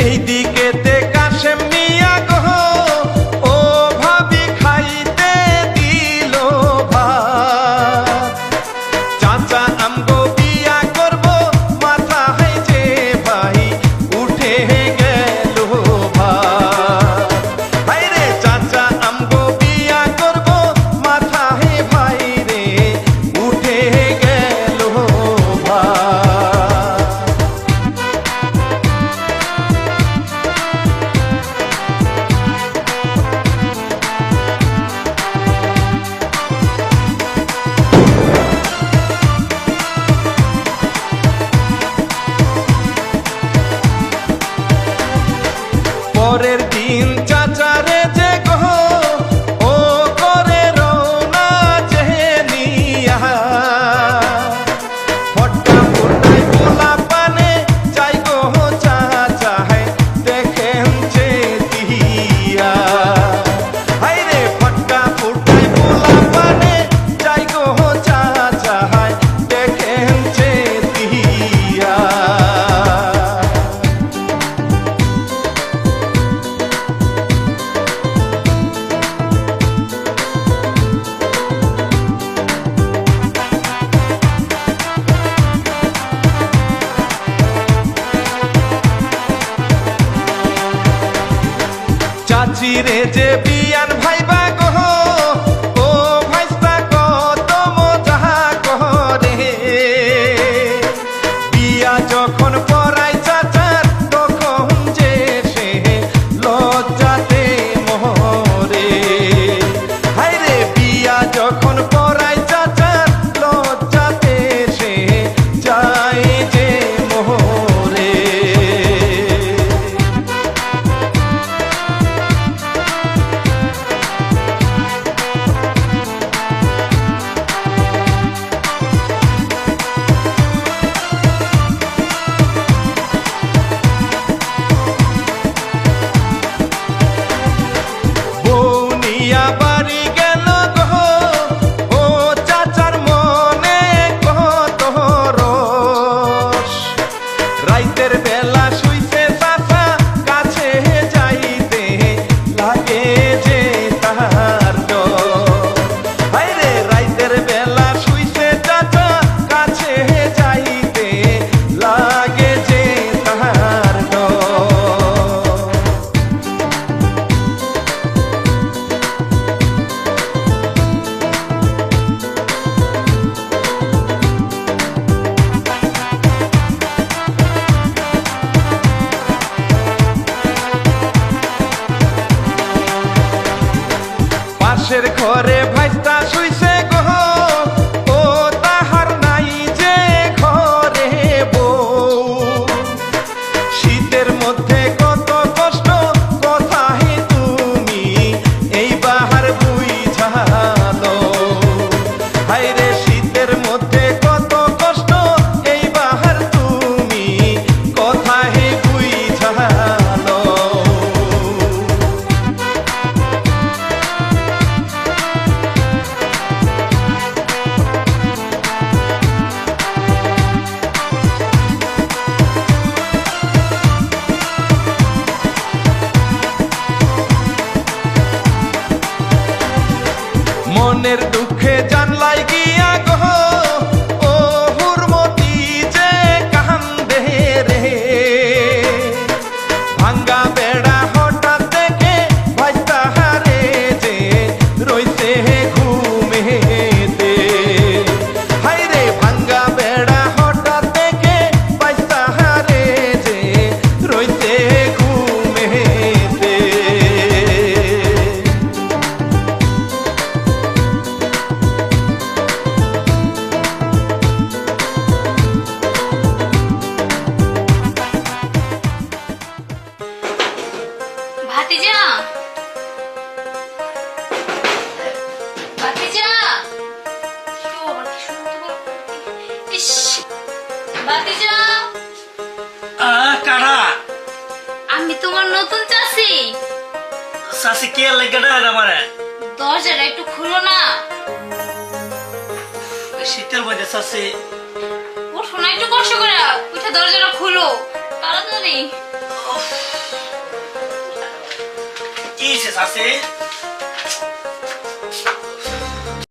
এই দিকেতে কাশেম মিয়া গো ও ভাবি খাইতে দিল ভাত। চাচা আমগো বিয়া করব মাথায় যে ভাই উঠে গেল ভাত। হায় রে চাচা আমগো বিয়া করব মাথায় ভাই রে উঠে গেল ভাত। পরের দিন চাচারে যে গো ও করে রওনা যে নিয়া ফটকা ফুটাই পোলা পানে যাই গো চাচায় দেখেন যে দিয়া। হায় রে ফটকা ফুটাই পোলা পানে যাই গো চাচায় দেখেন যে দিয়া। চাচিরে যে বিয়ান ভাইবা গো ও ভাইস্তা কত মজা করে। বিয়া যখন পড়াই চাচার তখন যে সে লজ্জাতে মরে। হায় রে বিয়া যখন পড়াই চাচার লজ্জাতে সে যায় যে মরে। বৌনিয়া বাড়ি গেল গো ও চাচার মনে কত রস। রাইতের বেলা শুইছে চাচা কাছে যাইতে লাগে যে তাহার ডর। হায় রে রাইতের বেলা শুইছে চাচা কাছে যাইতে লাগে যে তাহার ডর। পাশের ঘরে ভাইস্তা শুইছে গো ও তাহার নাই যে ঘরে বউ। শীতের মধ্যে কত কষ্ট কোথায় তুমি এই বাহার বুঝালো। হায় রে শীতের মধ্যে কত কষ্ট এই বাহার তুমি কোথায় বুঝালো। মনের দুঃখে জানলাই গিয়া গো ও হুরমতি যে কান্দে রে। ভাঙ্গা বেড়া হঠাৎ দেখে ভাইস্তা হারে যে রইছে ঘুমেতে। হায় রে ভাঙ্গা বেড়া হঠাৎ দেখে ভাইস্তা হারে যে রইছে ঘুমেতে। ভাতিজা, ভাতিজা, ইস, ভাতিজা, কারা আমি তোমার নতুন চাচি। চাচি কে লাগে না আমারে? দরজাটা একটু খুলো না। শীতের মধ্যে চাচি ওঠো না, একটু কষ্ট করে উঠে দরজাটা খুলো তাড়াতাড়ি। হয়েছে শাসি